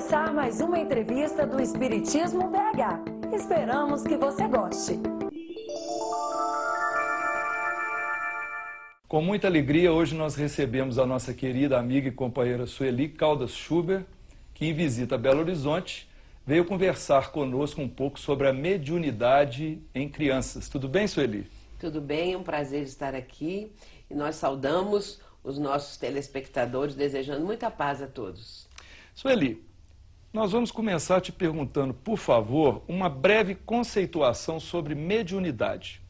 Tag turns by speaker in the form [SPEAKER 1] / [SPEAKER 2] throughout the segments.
[SPEAKER 1] começar mais uma entrevista do Espiritismo BH. Esperamos que você goste.
[SPEAKER 2] Com muita alegria, hoje nós recebemos a nossa querida amiga e companheira Sueli Caldas Schubert, que em visita a Belo Horizonte veio conversar conosco um pouco sobre a mediunidade em crianças. Tudo bem, Sueli?
[SPEAKER 3] Tudo bem, é um prazer estar aqui e nós saudamos os nossos telespectadores, desejando muita paz a todos.
[SPEAKER 2] Sueli, nós vamos começar te perguntando, por favor, uma breve conceituação sobre mediunidade.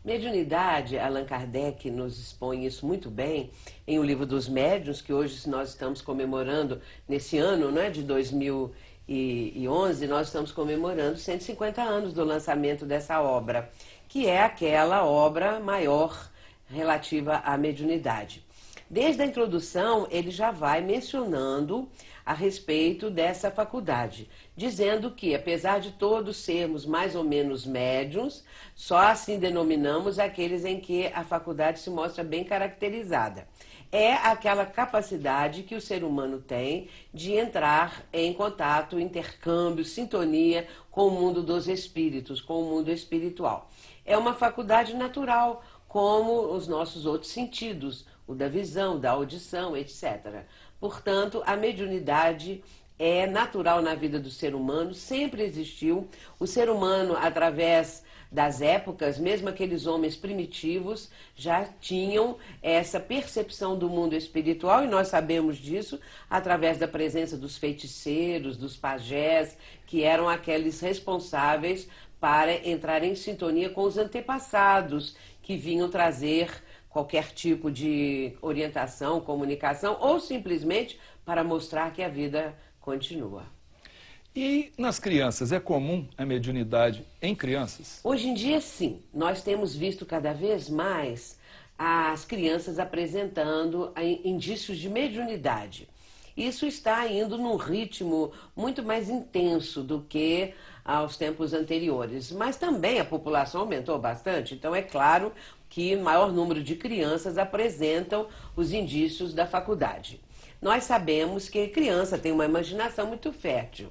[SPEAKER 3] Mediunidade, Allan Kardec nos expõe isso muito bem em O Livro dos Médiuns, que hoje nós estamos comemorando nesse ano, né, de 2011, nós estamos comemorando 150 anos do lançamento dessa obra, que é aquela obra maior relativa à mediunidade. Desde a introdução, ele já vai mencionando a respeito dessa faculdade, dizendo que, apesar de todos sermos mais ou menos médiuns, só assim denominamos aqueles em que a faculdade se mostra bem caracterizada. É aquela capacidade que o ser humano tem de entrar em contato, intercâmbio, sintonia com o mundo dos espíritos, com o mundo espiritual. É uma faculdade natural, como os nossos outros sentidos, o da visão, da audição, etc. Portanto, a mediunidade é natural na vida do ser humano, sempre existiu. O ser humano, através das épocas, mesmo aqueles homens primitivos, já tinham essa percepção do mundo espiritual, e nós sabemos disso através da presença dos feiticeiros, dos pajés, que eram aqueles responsáveis para entrar em sintonia com os antepassados, que vinham trazer qualquer tipo de orientação, comunicação, ou simplesmente para mostrar que a vida continua.
[SPEAKER 2] E nas crianças, é comum a mediunidade em crianças?
[SPEAKER 3] Hoje em dia, sim. Nós temos visto cada vez mais as crianças apresentando indícios de mediunidade. Isso está indo num ritmo muito mais intenso do que aos tempos anteriores. Mas também a população aumentou bastante, então é claro que maior número de crianças apresentam os indícios da faculdade. Nós sabemos que criança tem uma imaginação muito fértil.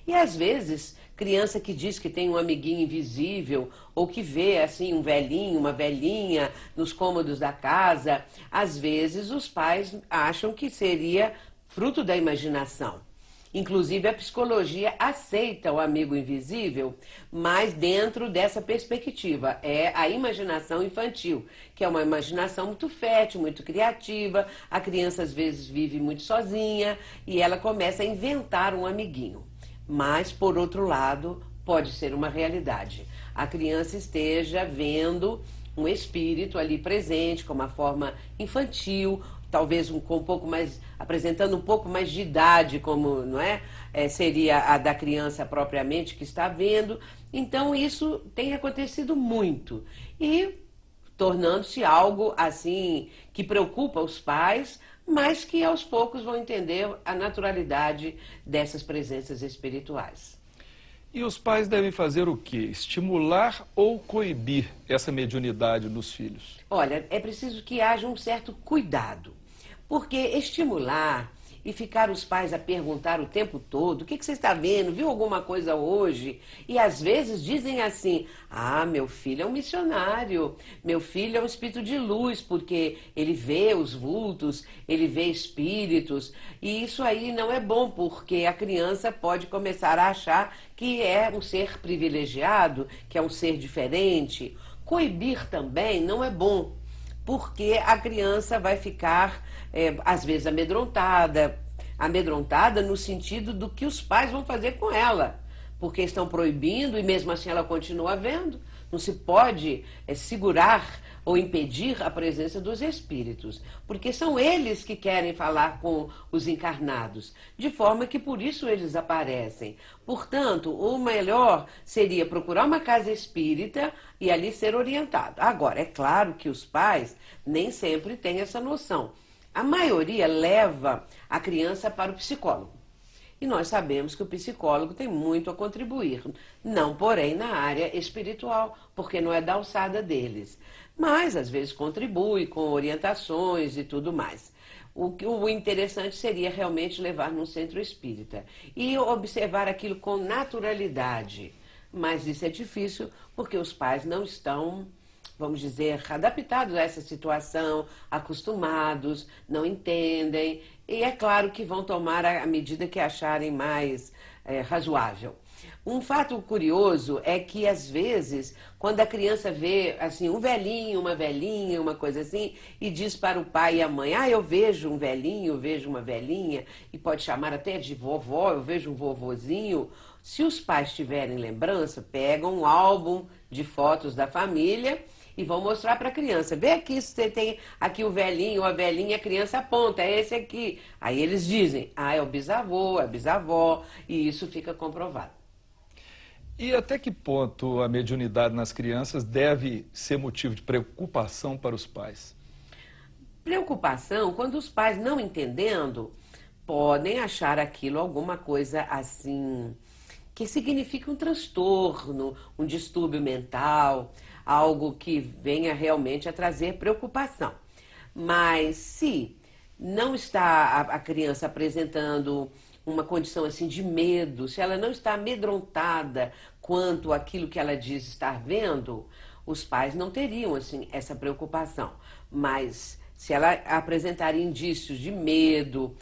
[SPEAKER 3] E às vezes, criança que diz que tem um amiguinho invisível, ou que vê assim um velhinho, uma velhinha nos cômodos da casa, às vezes os pais acham que seria fruto da imaginação. Inclusive, a psicologia aceita o amigo invisível, mas dentro dessa perspectiva. É a imaginação infantil, que é uma imaginação muito fértil, muito criativa. A criança, às vezes, vive muito sozinha e ela começa a inventar um amiguinho. Mas, por outro lado, pode ser uma realidade. A criança esteja vendo um espírito ali presente, com uma forma infantil, talvez com um pouco mais, apresentando um pouco mais de idade, como não é? Seria a da criança propriamente que está vendo. Então isso tem acontecido muito e tornando-se algo assim que preocupa os pais, mas que aos poucos vão entender a naturalidade dessas presenças espirituais.
[SPEAKER 2] E os pais devem fazer o quê? Estimular ou coibir essa mediunidade nos filhos?
[SPEAKER 3] Olha, é preciso que haja um certo cuidado, porque estimular e ficar os pais a perguntar o tempo todo, o que você está vendo, viu alguma coisa hoje? E às vezes dizem assim, ah, meu filho é um missionário, meu filho é um espírito de luz, porque ele vê os vultos, ele vê espíritos, e isso aí não é bom, porque a criança pode começar a achar que é um ser privilegiado, que é um ser diferente. Coibir também não é bom, porque a criança vai ficar, às vezes, amedrontada no sentido do que os pais vão fazer com ela, porque estão proibindo e mesmo assim ela continua vendo. Não se pode segurar ou impedir a presença dos espíritos, porque são eles que querem falar com os encarnados, de forma que por isso eles aparecem. Portanto, o melhor seria procurar uma casa espírita e ali ser orientado. Agora, é claro que os pais nem sempre têm essa noção. A maioria leva a criança para o psicólogo. E nós sabemos que o psicólogo tem muito a contribuir, não porém na área espiritual, porque não é da alçada deles. Mas às vezes contribui com orientações e tudo mais. O interessante seria realmente levar num centro espírita e observar aquilo com naturalidade. Mas isso é difícil porque os pais não estão, vamos dizer, adaptados a essa situação, acostumados, não entendem. E é claro que vão tomar a medida que acharem mais razoável. Um fato curioso é que, às vezes, quando a criança vê assim, um velhinho, uma velhinha, uma coisa assim, e diz para o pai e a mãe, eu vejo um velhinho, eu vejo uma velhinha, e pode chamar até de vovó, eu vejo um vovozinho. Se os pais tiverem lembrança, pegam um álbum de fotos da família e vão mostrar para a criança. Vê aqui, se você tem aqui o velhinho ou a velhinha, a criança aponta, é esse aqui. Aí eles dizem, é o bisavô, é a bisavó, e isso fica comprovado.
[SPEAKER 2] E até que ponto a mediunidade nas crianças deve ser motivo de preocupação para os pais?
[SPEAKER 3] Preocupação, quando os pais, não entendendo, podem achar aquilo alguma coisa assim, que significa um transtorno, um distúrbio mental, algo que venha realmente a trazer preocupação. Mas se não está a criança apresentando uma condição assim de medo, se ela não está amedrontada quanto àquilo que ela diz estar vendo, os pais não teriam assim essa preocupação. Mas se ela apresentar indícios de medo,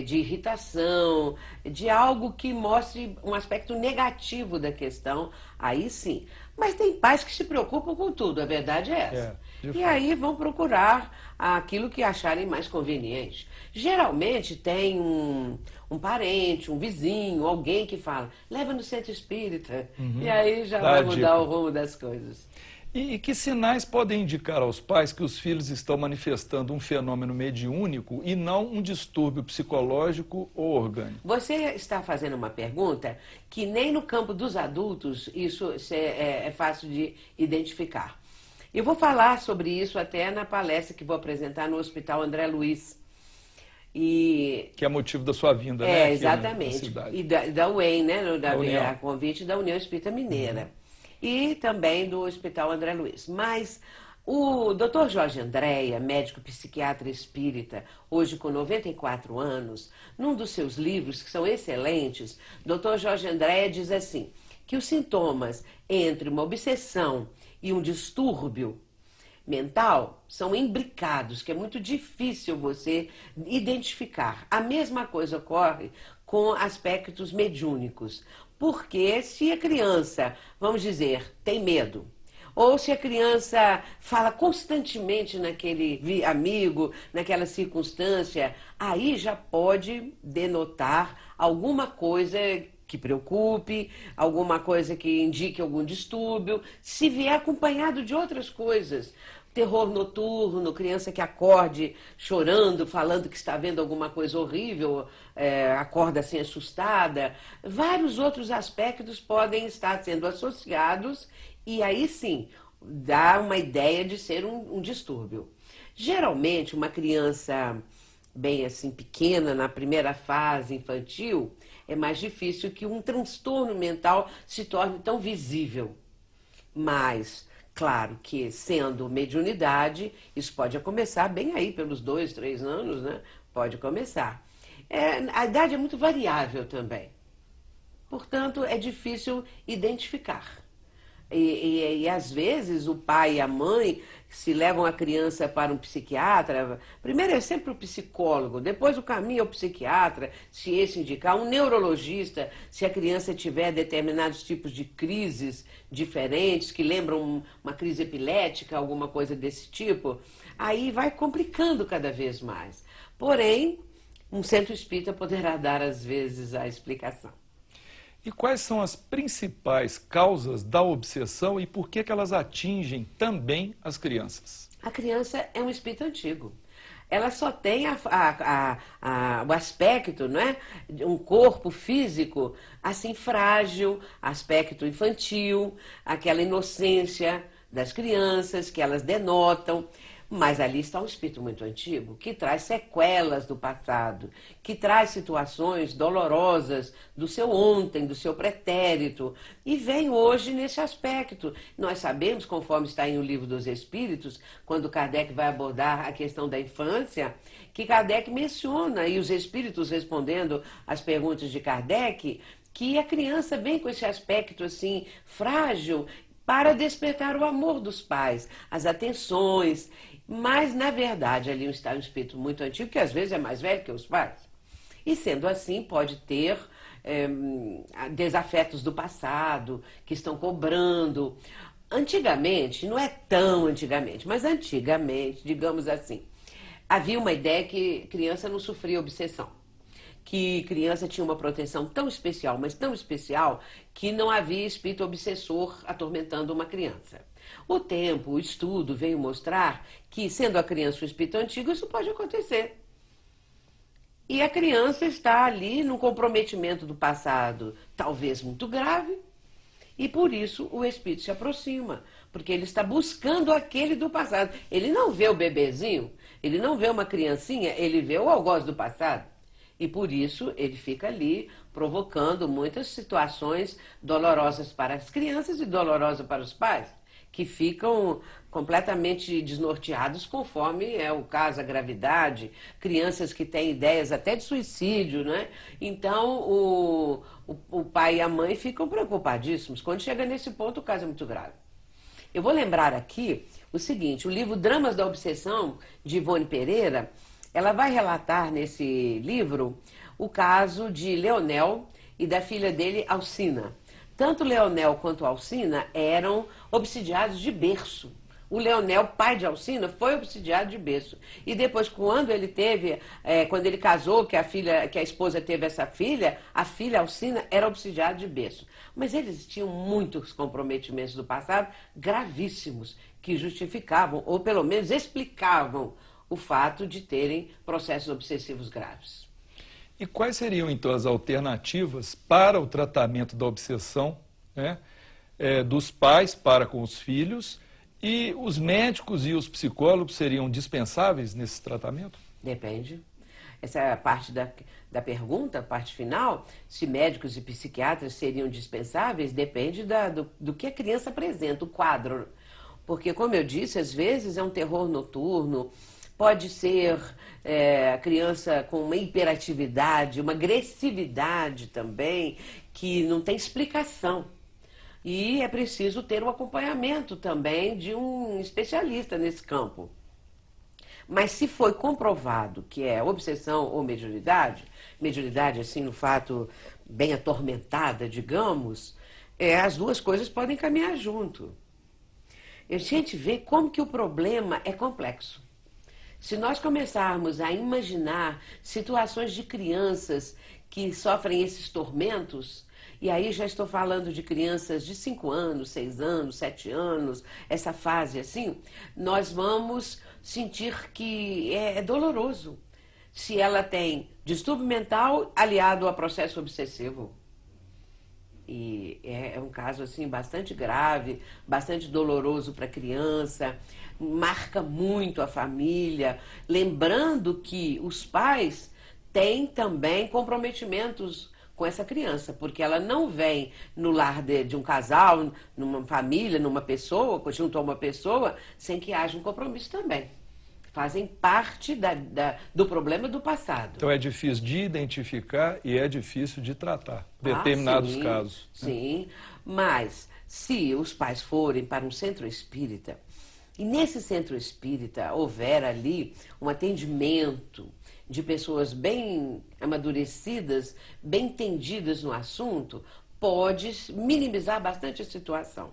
[SPEAKER 3] de irritação, de algo que mostre um aspecto negativo da questão, aí sim. Mas tem pais que se preocupam com tudo, a verdade é essa. E aí vão procurar aquilo que acharem mais conveniente. Geralmente tem um parente, um vizinho, alguém que fala, leva no centro espírita, e aí já vai mudar o rumo das coisas.
[SPEAKER 2] E que sinais podem indicar aos pais que os filhos estão manifestando um fenômeno mediúnico e não um distúrbio psicológico ou orgânico?
[SPEAKER 3] Você está fazendo uma pergunta que nem no campo dos adultos isso é fácil de identificar. Eu vou falar sobre isso até na palestra que vou apresentar no Hospital André Luiz. Que
[SPEAKER 2] é motivo da sua vinda, né?
[SPEAKER 3] Exatamente.
[SPEAKER 2] Na cidade.
[SPEAKER 3] E da UEM, né? A convite da União Espírita Mineira. E também do Hospital André Luiz. Mas o Dr. Jorge Andréa, médico psiquiatra espírita, hoje com 94 anos, num dos seus livros, que são excelentes, Dr. Jorge Andréa diz assim, que os sintomas entre uma obsessão e um distúrbio mental são imbricados, que é muito difícil você identificar. A mesma coisa ocorre com aspectos mediúnicos. Porque se a criança, vamos dizer, tem medo, ou se a criança fala constantemente naquele amigo, naquela circunstância, aí já pode denotar alguma coisa que preocupe, alguma coisa que indique algum distúrbio, se vier acompanhado de outras coisas. Terror noturno, criança que acorde chorando, falando que está vendo alguma coisa horrível, acorda assim assustada. Vários outros aspectos podem estar sendo associados e aí sim dá uma ideia de ser um distúrbio. Geralmente uma criança bem assim pequena, na primeira fase infantil, é mais difícil que um transtorno mental se torne tão visível. Mas claro que, sendo mediunidade, isso pode começar bem aí, pelos 2, 3 anos, né? Pode começar. A idade é muito variável também. Portanto, é difícil identificar. E às vezes o pai e a mãe, se levam a criança para um psiquiatra, primeiro é sempre o psicólogo, depois o caminho é o psiquiatra, se esse indicar, um neurologista, se a criança tiver determinados tipos de crises diferentes, que lembram uma crise epilética, alguma coisa desse tipo, aí vai complicando cada vez mais. Porém, um centro espírita poderá dar, às vezes, a explicação.
[SPEAKER 2] E quais são as principais causas da obsessão e por que elas atingem também as crianças?
[SPEAKER 3] A criança é um espírito antigo. Ela só tem o aspecto, não é? Um corpo físico assim frágil, aspecto infantil, aquela inocência das crianças que elas denotam. Mas ali está um espírito muito antigo, que traz sequelas do passado, que traz situações dolorosas do seu ontem, do seu pretérito, e vem hoje nesse aspecto. Nós sabemos, conforme está em O Livro dos Espíritos, quando Kardec vai abordar a questão da infância, que Kardec menciona, e os espíritos respondendo às perguntas de Kardec, que a criança vem com esse aspecto assim, frágil, para despertar o amor dos pais, as atenções. Mas, na verdade, ali está um espírito muito antigo, que às vezes é mais velho que os pais. E, sendo assim, pode ter desafetos do passado, que estão cobrando. Antigamente, não é tão antigamente, mas antigamente, digamos assim, havia uma ideia que criança não sofria obsessão. Que criança tinha uma proteção tão especial, mas tão especial, que não havia espírito obsessor atormentando uma criança. O tempo, o estudo veio mostrar que, sendo a criança um espírito antigo, isso pode acontecer. E a criança está ali num comprometimento do passado, talvez muito grave, e por isso o espírito se aproxima, porque ele está buscando aquele do passado. Ele não vê o bebezinho, ele não vê uma criancinha, ele vê o algoz do passado. E por isso ele fica ali provocando muitas situações dolorosas para as crianças e dolorosas para os pais, que ficam completamente desnorteados conforme é o caso, a gravidade, crianças que têm ideias até de suicídio, né? Então o pai e a mãe ficam preocupadíssimos. Quando chega nesse ponto, o caso é muito grave. Eu vou lembrar aqui o seguinte, o livro Dramas da Obsessão, de Ivone Pereira, ela vai relatar nesse livro o caso de Leonel e da filha dele, Alcina. Tanto Leonel quanto Alcina eram obsidiados de berço. O Leonel, pai de Alcina, foi obsidiado de berço. E depois, quando ele casou, que a esposa teve essa filha, a filha Alcina era obsidiada de berço. Mas eles tinham muitos comprometimentos do passado gravíssimos, que justificavam, ou pelo menos explicavam, o fato de terem processos obsessivos graves.
[SPEAKER 2] E quais seriam, então, as alternativas para o tratamento da obsessão, né, dos pais para com os filhos? E os médicos e os psicólogos seriam dispensáveis nesse tratamento?
[SPEAKER 3] Depende. Essa é a parte da pergunta, a parte final. Se médicos e psiquiatras seriam dispensáveis, depende do que a criança apresenta, o quadro. Porque, como eu disse, às vezes é um terror noturno, pode ser a criança com uma hiperatividade, uma agressividade também, que não tem explicação. E é preciso ter um acompanhamento também de um especialista nesse campo. Mas se foi comprovado que é obsessão ou mediunidade assim, no fato bem atormentada, digamos, as duas coisas podem caminhar junto. A gente vê como que o problema é complexo. Se nós começarmos a imaginar situações de crianças que sofrem esses tormentos, e aí já estou falando de crianças de 5 anos, 6 anos, 7 anos, essa fase assim, nós vamos sentir que é doloroso. Se ela tem distúrbio mental aliado a processo obsessivo. E é um caso assim bastante grave, bastante doloroso para a criança, marca muito a família, lembrando que os pais têm também comprometimentos com essa criança, porque ela não vem no lar de um casal, numa família, numa pessoa, junto a uma pessoa, sem que haja um compromisso também. Fazem parte do problema do passado.
[SPEAKER 2] Então é difícil de identificar e é difícil de tratar determinados casos.
[SPEAKER 3] Sim, mas se os pais forem para um centro espírita, e nesse centro espírita houver ali um atendimento de pessoas bem amadurecidas, bem entendidas no assunto, pode minimizar bastante a situação.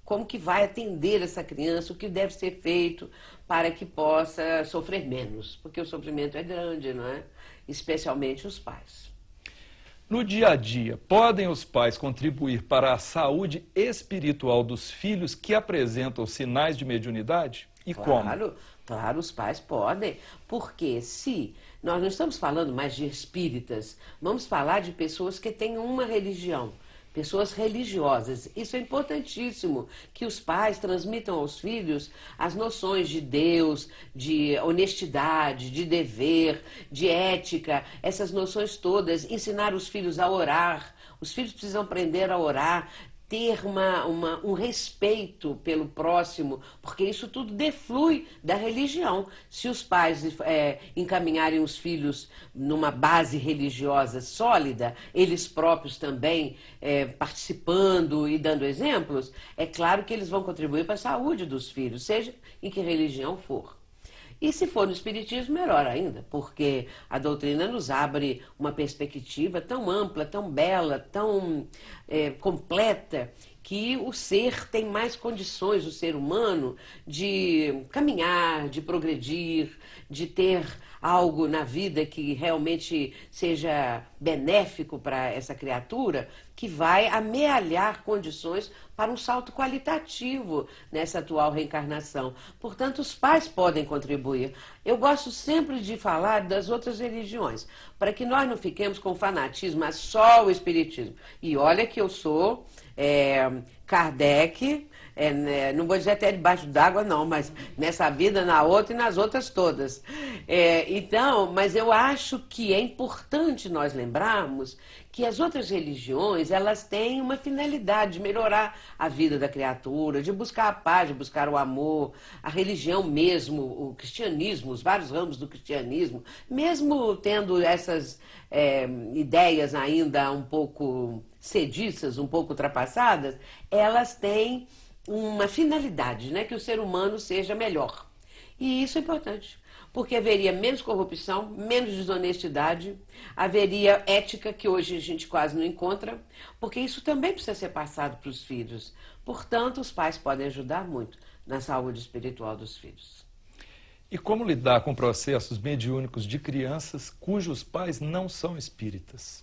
[SPEAKER 3] Como que vai atender essa criança, o que deve ser feito para que possa sofrer menos, porque o sofrimento é grande, não é? Especialmente os pais.
[SPEAKER 2] No dia a dia, podem os pais contribuir para a saúde espiritual dos filhos que apresentam sinais de mediunidade? E como?
[SPEAKER 3] Claro, os pais podem, porque se nós não estamos falando mais de espíritas, vamos falar de pessoas que têm uma religião, pessoas religiosas. Isso é importantíssimo, que os pais transmitam aos filhos as noções de Deus, de honestidade, de dever, de ética, essas noções todas, ensinar os filhos a orar. Os filhos precisam aprender a orar, ter um respeito pelo próximo, porque isso tudo deflui da religião. Se os pais encaminharem os filhos numa base religiosa sólida, eles próprios também participando e dando exemplos, é claro que eles vão contribuir para a saúde dos filhos, seja em que religião for. E se for no Espiritismo, melhor ainda, porque a doutrina nos abre uma perspectiva tão ampla, tão bela, tão completa, que o ser tem mais condições, o ser humano, de caminhar, de progredir, de ter algo na vida que realmente seja benéfico para essa criatura, que vai amealhar condições para um salto qualitativo nessa atual reencarnação. Portanto, os pais podem contribuir. Eu gosto sempre de falar das outras religiões, para que nós não fiquemos com fanatismo, mas só o Espiritismo. E olha que eu sou Kardec, não vou dizer até debaixo d'água não, mas nessa vida, na outra e nas outras todas. Então, mas eu acho que é importante nós lembrarmos que as outras religiões, elas têm uma finalidade de melhorar a vida da criatura, de buscar a paz, de buscar o amor. A religião mesmo, o cristianismo, os vários ramos do cristianismo, mesmo tendo essas ideias ainda um pouco sediças, um pouco ultrapassadas, elas têm uma finalidade, né? Que o ser humano seja melhor. E isso é importante, porque haveria menos corrupção, menos desonestidade, haveria ética que hoje a gente quase não encontra, porque isso também precisa ser passado para os filhos. Portanto, os pais podem ajudar muito na saúde espiritual dos filhos.
[SPEAKER 2] E como lidar com processos mediúnicos de crianças cujos pais não são espíritas?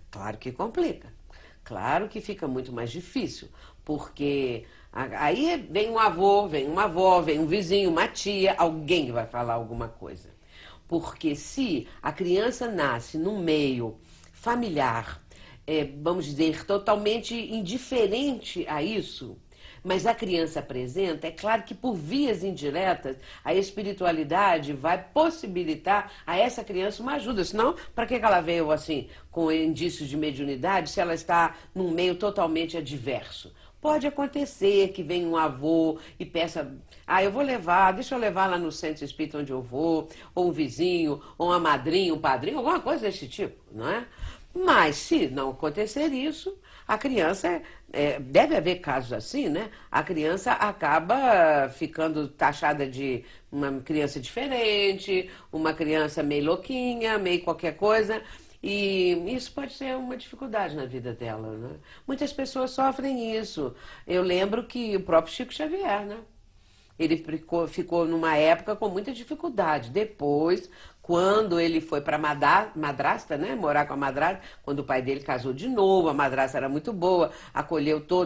[SPEAKER 3] Claro que complica. Claro que fica muito mais difícil, porque aí vem um avô, vem uma avó, vem um vizinho, uma tia, alguém vai falar alguma coisa. Porque se a criança nasce num meio familiar, vamos dizer, totalmente indiferente a isso, mas a criança apresenta, é claro que por vias indiretas, a espiritualidade vai possibilitar a essa criança uma ajuda. Senão, para que ela veio assim, com indícios de mediunidade, se ela está num meio totalmente adverso? Pode acontecer que venha um avô e peça, eu vou levar, deixa eu levar lá no centro espírita onde eu vou, ou um vizinho, ou uma madrinha, um padrinho, alguma coisa desse tipo, não é? Mas se não acontecer isso, a criança, deve haver casos assim, né? A criança acaba ficando taxada de uma criança diferente, uma criança meio louquinha, meio qualquer coisa. E isso pode ser uma dificuldade na vida dela, né? Muitas pessoas sofrem isso. Eu lembro que o próprio Chico Xavier, né? Ele ficou numa época com muita dificuldade. Depois, quando ele foi para madrasta, né, morar com a madrasta, quando o pai dele casou de novo, a madrasta era muito boa,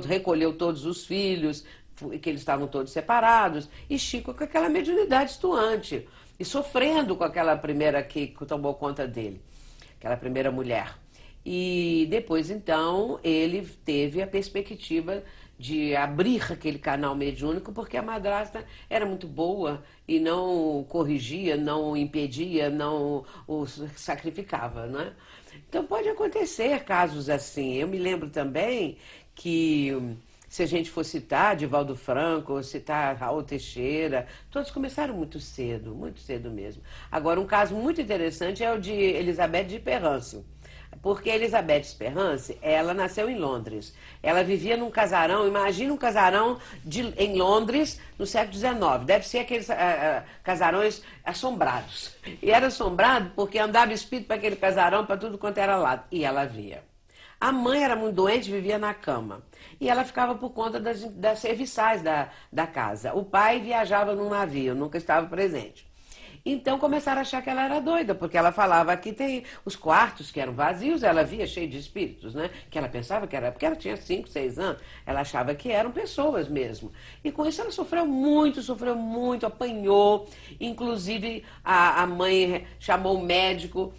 [SPEAKER 3] recolheu todos os filhos, que eles estavam todos separados, e Chico com aquela mediunidade estuante, e sofrendo com aquela primeira que tomou conta dele, aquela primeira mulher. E depois, então, ele teve a perspectiva de abrir aquele canal mediúnico, porque a madrasta era muito boa e não corrigia, não impedia, não o sacrificava, né? Então pode acontecer casos assim. Eu me lembro também que, se a gente for citar Divaldo Franco, citar Raul Teixeira, todos começaram muito cedo mesmo. Agora, um caso muito interessante é o de Elizabeth de Perrance. Porque a Elizabeth Sperance, ela nasceu em Londres. Ela vivia num casarão, imagina um casarão em Londres no século XIX. Deve ser aqueles casarões assombrados. E era assombrado porque andava espírito para aquele casarão, para tudo quanto era lado. E ela via. A mãe era muito doente, vivia na cama. E ela ficava por conta das serviçais da casa. O pai viajava num navio, nunca estava presente. Então começaram a achar que ela era doida, porque ela falava que tem os quartos que eram vazios, ela via cheio de espíritos, né? Que ela pensava que era, porque ela tinha 5, 6 anos, ela achava que eram pessoas mesmo. E com isso ela sofreu muito, apanhou. Inclusive a mãe chamou o médico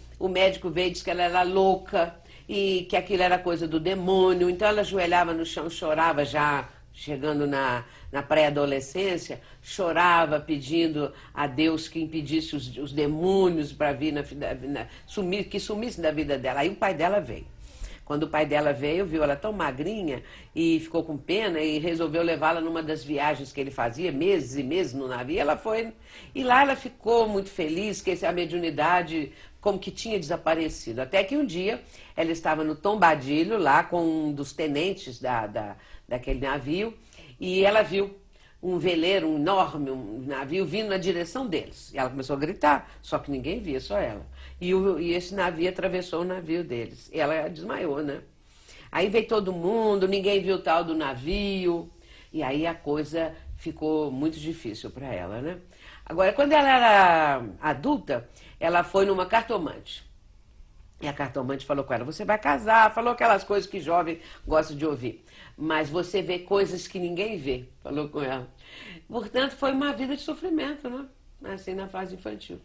[SPEAKER 3] veio e disse que ela era louca. e que aquilo era coisa do demônio. Então ela ajoelhava no chão, chorava já, chegando na pré-adolescência, chorava pedindo a Deus que impedisse os demônios para vir que sumissem da vida dela. Aí o pai dela veio. Quando o pai dela veio, viu ela tão magrinha e ficou com pena e resolveu levá-la numa das viagens que ele fazia, meses e meses no navio. Ela foi, e lá ela ficou muito feliz que a mediunidade como que tinha desaparecido. Até que um dia ela estava no tombadilho lá com um dos tenentes daquele navio e ela viu um veleiro, um enorme navio vindo na direção deles. E ela começou a gritar, só que ninguém via, só ela. E esse navio atravessou o navio deles. E ela desmaiou, né? Aí veio todo mundo, ninguém viu o tal do navio. E aí a coisa ficou muito difícil para ela, né? Agora, quando ela era adulta, ela foi numa cartomante. E a cartomante falou com ela, você vai casar, falou aquelas coisas que jovem gosta de ouvir. Mas você vê coisas que ninguém vê, falou com ela. Portanto, foi uma vida de sofrimento, né? Assim, na fase infantil.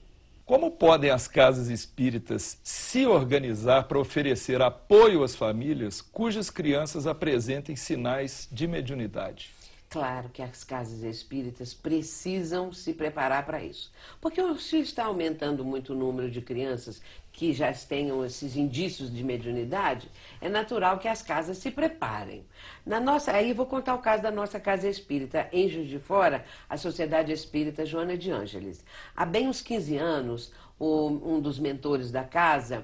[SPEAKER 2] Como podem as casas espíritas se organizar para oferecer apoio às famílias cujas crianças apresentem sinais de mediunidade?
[SPEAKER 3] Claro que as casas espíritas precisam se preparar para isso. Porque se está aumentando muito o número de crianças que já tenham esses indícios de mediunidade, é natural que as casas se preparem. Aí vou contar o caso da nossa casa espírita, em Juiz de Fora, a Sociedade Espírita Joana de Ângeles. Há bem uns 15 anos, um dos mentores da casa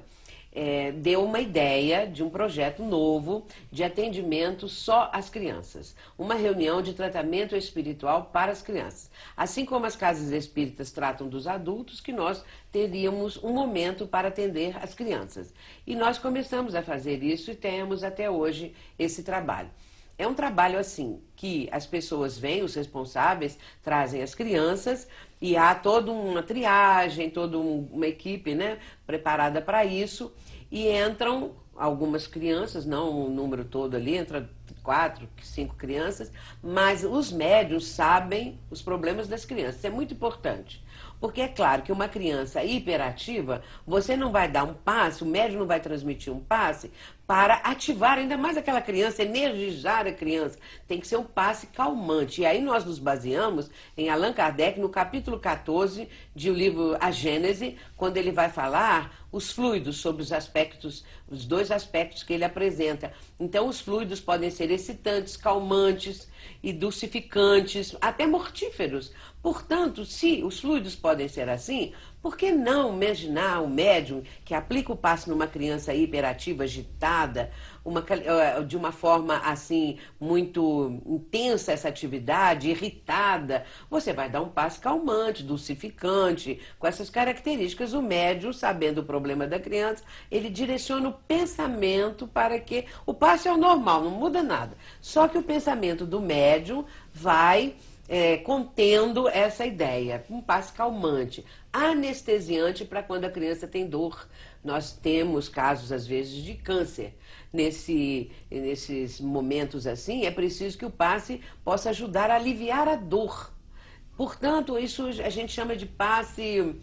[SPEAKER 3] deu uma ideia de um projeto novo de atendimento só às crianças. Uma reunião de tratamento espiritual para as crianças. Assim como as casas espíritas tratam dos adultos, que nós teríamos um momento para atender as crianças. E nós começamos a fazer isso e temos até hoje esse trabalho. É um trabalho assim, que as pessoas vêm, os responsáveis, trazem as crianças e há toda uma triagem, toda uma equipe, né, preparada para isso e entram algumas crianças, não o número todo ali, entra 4, 5 crianças, mas os médiuns sabem os problemas das crianças, isso é muito importante. Porque é claro que uma criança hiperativa, você não vai dar um passe, o médium não vai transmitir um passe para ativar ainda mais aquela criança, energizar a criança. Tem que ser um passe calmante. E aí nós nos baseamos em Allan Kardec, no capítulo 14 do livro A Gênese, quando ele vai falar os fluidos, sobre os 2 aspectos que ele apresenta. Então os fluidos podem ser excitantes, calmantes e dulcificantes, até mortíferos. Portanto, se os fluidos podem ser assim, por que não imaginar um médium que aplica o passe numa criança hiperativa, agitada, de uma forma assim, muito intensa essa atividade, irritada? Você vai dar um passe calmante, dulcificante, com essas características. O médium, sabendo o problema da criança, ele direciona o pensamento para que... O passe é o normal, não muda nada. Só que o pensamento do médium vai... contendo essa ideia, um passe calmante, anestesiante para quando a criança tem dor. Nós temos casos, às vezes, de câncer. Nesses momentos assim, é preciso que o passe possa ajudar a aliviar a dor. Portanto, isso a gente chama de passe...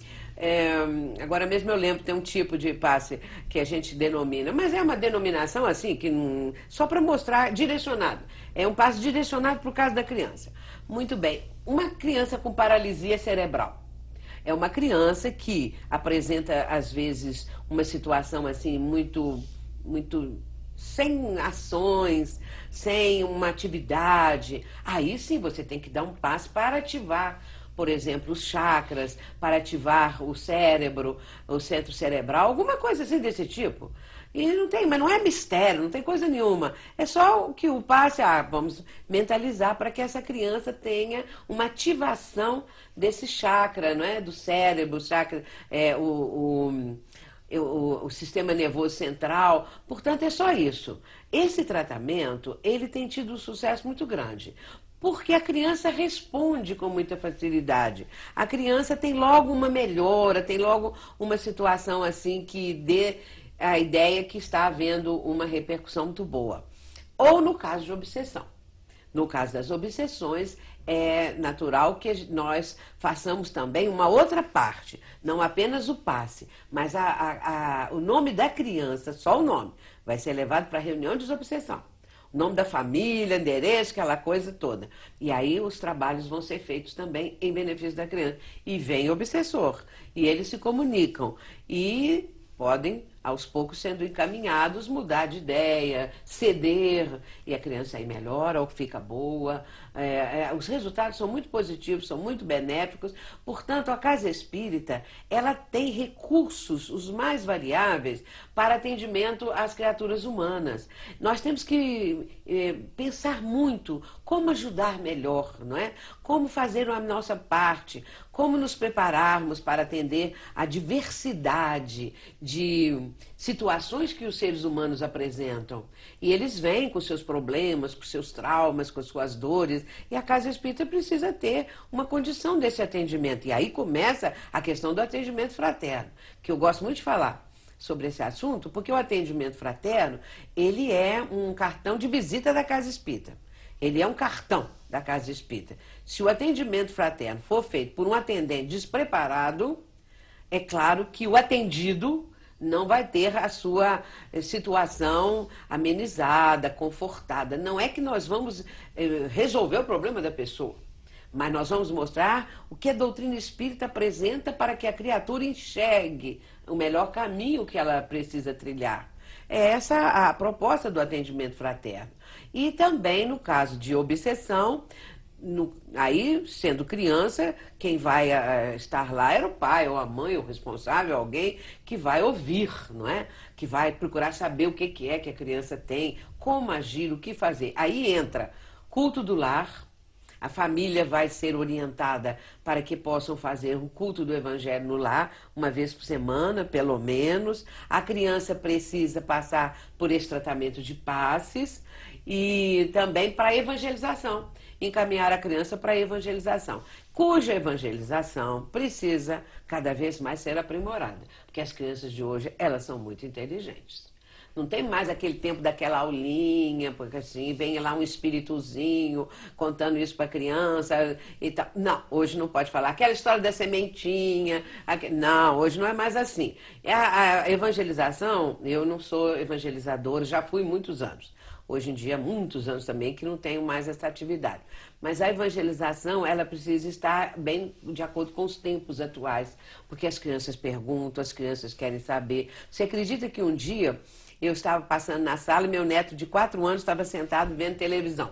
[SPEAKER 3] agora mesmo eu lembro, tem um tipo de passe que a gente denomina, mas é uma denominação assim, que só para mostrar, direcionado. É um passe direcionado para o caso da criança. Muito bem, uma criança com paralisia cerebral. É uma criança que apresenta, às vezes, uma situação assim muito sem ações, sem uma atividade. Aí sim você tem que dar um passe para ativar, por exemplo, os chakras, para ativar o cérebro, o centro cerebral, alguma coisa assim desse tipo. E não tem, mas não é mistério, não tem coisa nenhuma. É só que o passe, vamos mentalizar para que essa criança tenha uma ativação desse chakra, não é? Do cérebro, o chakra, o sistema nervoso central. Portanto, é só isso. Esse tratamento, ele tem tido um sucesso muito grande. Porque a criança responde com muita facilidade. A criança tem logo uma melhora, tem logo uma situação assim que dê a ideia que está havendo uma repercussão muito boa. Ou no caso de obsessão. No caso das obsessões, é natural que nós façamos também uma outra parte, não apenas o passe, mas o nome da criança, só o nome, vai ser levado para a reunião de desobsessão. O nome da família, endereço, aquela coisa toda. E aí os trabalhos vão ser feitos também em benefício da criança. E vem o obsessor. E eles se comunicam. E podem, aos poucos, sendo encaminhados, mudar de ideia, ceder, e a criança aí melhora ou fica boa. Os resultados são muito positivos, são muito benéficos. Portanto, a Casa Espírita, ela tem recursos, os mais variáveis, para atendimento às criaturas humanas. Nós temos que pensar muito como ajudar melhor, não é? Como fazer a nossa parte, como nos prepararmos para atender a diversidade de situações que os seres humanos apresentam. E eles vêm com seus problemas, com seus traumas, com suas dores, e a Casa Espírita precisa ter uma condição desse atendimento. E aí começa a questão do atendimento fraterno, que eu gosto muito de falar sobre esse assunto, porque o atendimento fraterno, ele é um cartão de visita da Casa Espírita. Ele é um cartão da Casa Espírita. Se o atendimento fraterno for feito por um atendente despreparado, é claro que o atendido não vai ter a sua situação amenizada, confortada. Não é que nós vamos resolver o problema da pessoa, mas nós vamos mostrar o que a doutrina espírita apresenta para que a criatura enxergue o melhor caminho que ela precisa trilhar. É essa a proposta do atendimento fraterno. E também, no caso de obsessão, aí, sendo criança, quem vai estar lá era o pai, ou a mãe, ou o responsável, alguém que vai ouvir, não é? Que vai procurar saber o que é que a criança tem, como agir, o que fazer. Aí entra culto do lar. A família vai ser orientada para que possam fazer um culto do Evangelho no lar, uma vez por semana, pelo menos. A criança precisa passar por esse tratamento de passes e também para a evangelização, encaminhar a criança para a evangelização, cuja evangelização precisa cada vez mais ser aprimorada, porque as crianças de hoje, elas são muito inteligentes. Não tem mais aquele tempo daquela aulinha, porque assim, vem lá um espíritozinho contando isso para a criança e tal. Não, hoje não pode falar. Aquela história da sementinha. Não, hoje não é mais assim. A evangelização, eu não sou evangelizadora, já fui muitos anos. Hoje em dia, muitos anos também que não tenho mais essa atividade. Mas a evangelização, ela precisa estar bem de acordo com os tempos atuais, porque as crianças perguntam, as crianças querem saber. Você acredita que um dia eu estava passando na sala e meu neto de 4 anos estava sentado vendo televisão,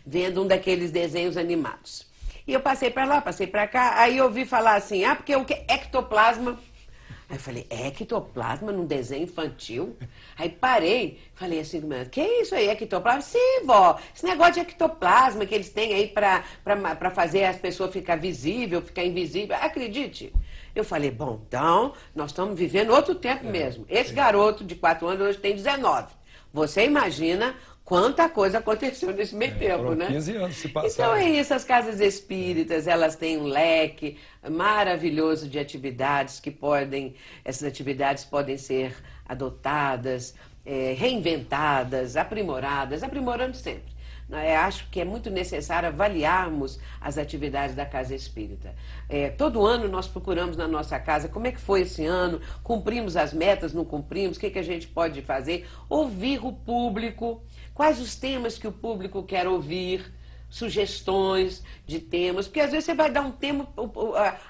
[SPEAKER 3] vendo um daqueles desenhos animados. E eu passei para lá, passei para cá, aí eu ouvi falar assim, porque o que é ectoplasma? Aí eu falei, ectoplasma num desenho infantil? Aí parei, falei assim, que é isso aí, ectoplasma? Sim, vó, esse negócio de ectoplasma que eles têm aí para fazer as pessoas ficar visível, ficar invisível, acredite. Eu falei, bom, então, nós estamos vivendo outro tempo mesmo. Esse garoto de 4 anos hoje tem 19. Você imagina quanta coisa aconteceu nesse meio tempo, né?
[SPEAKER 2] 15 anos se passaram.
[SPEAKER 3] Então é isso, as casas espíritas, elas têm um leque maravilhoso de atividades que essas atividades podem ser adotadas, reinventadas, aprimoradas, aprimorando sempre. Acho que é muito necessário avaliarmos as atividades da Casa Espírita. Todo ano nós procuramos na nossa casa como é que foi esse ano, cumprimos as metas, não cumprimos, o que a gente pode fazer, ouvir o público, quais os temas que o público quer ouvir, sugestões de temas, porque às vezes você vai dar um tema,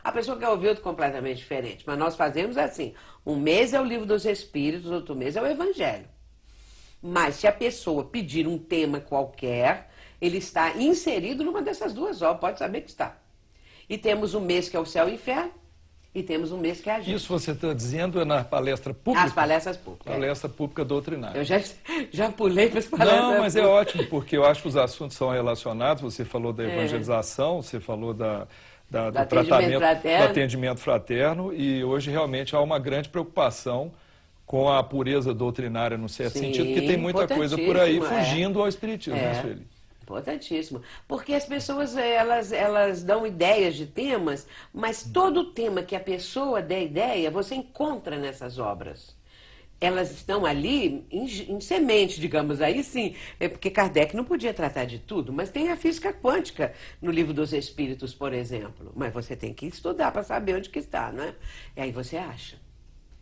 [SPEAKER 3] a pessoa quer ouvir outro completamente diferente, mas nós fazemos assim, um mês é o Livro dos Espíritos, outro mês é o Evangelho. Mas se a pessoa pedir um tema qualquer, ele está inserido numa dessas duas obras, pode saber que está. E temos um mês que é o Céu e o Inferno, e temos um mês que é a gente.
[SPEAKER 2] Isso você está dizendo é na palestra pública?
[SPEAKER 3] As palestras públicas.
[SPEAKER 2] Palestra pública doutrinária.
[SPEAKER 3] Eu já pulei para as palestras
[SPEAKER 2] Não, mas
[SPEAKER 3] públicas.
[SPEAKER 2] é ótimo, porque eu acho que os assuntos são relacionados. Você falou da evangelização, você falou do tratamento, do atendimento fraterno, e hoje realmente há uma grande preocupação com a pureza doutrinária, no certo sentido, porque tem muita coisa por aí fugindo ao espiritismo, né, Sueli?
[SPEAKER 3] Importantíssimo. Porque as pessoas, elas dão ideias de temas, mas todo tema que a pessoa der ideia, você encontra nessas obras. Elas estão ali em semente, digamos, aí sim. Porque Kardec não podia tratar de tudo, mas tem a física quântica no Livro dos Espíritos, por exemplo. Mas você tem que estudar para saber onde que está, né? E aí você acha.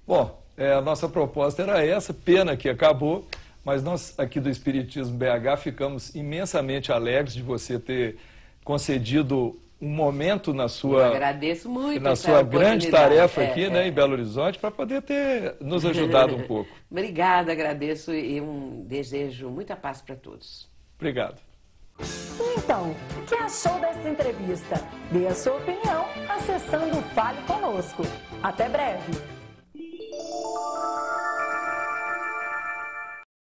[SPEAKER 2] Bom, A nossa proposta era essa, pena que acabou, mas nós aqui do Espiritismo BH ficamos imensamente alegres de você ter concedido um momento na sua,
[SPEAKER 3] eu agradeço muito
[SPEAKER 2] na sua grande tarefa aqui, né, em Belo Horizonte, para poder ter nos ajudado um pouco.
[SPEAKER 3] Obrigada, agradeço e desejo muita paz para todos.
[SPEAKER 2] Obrigado.
[SPEAKER 1] Então, o que achou dessa entrevista? Dê a sua opinião acessando o Fale Conosco. Até breve!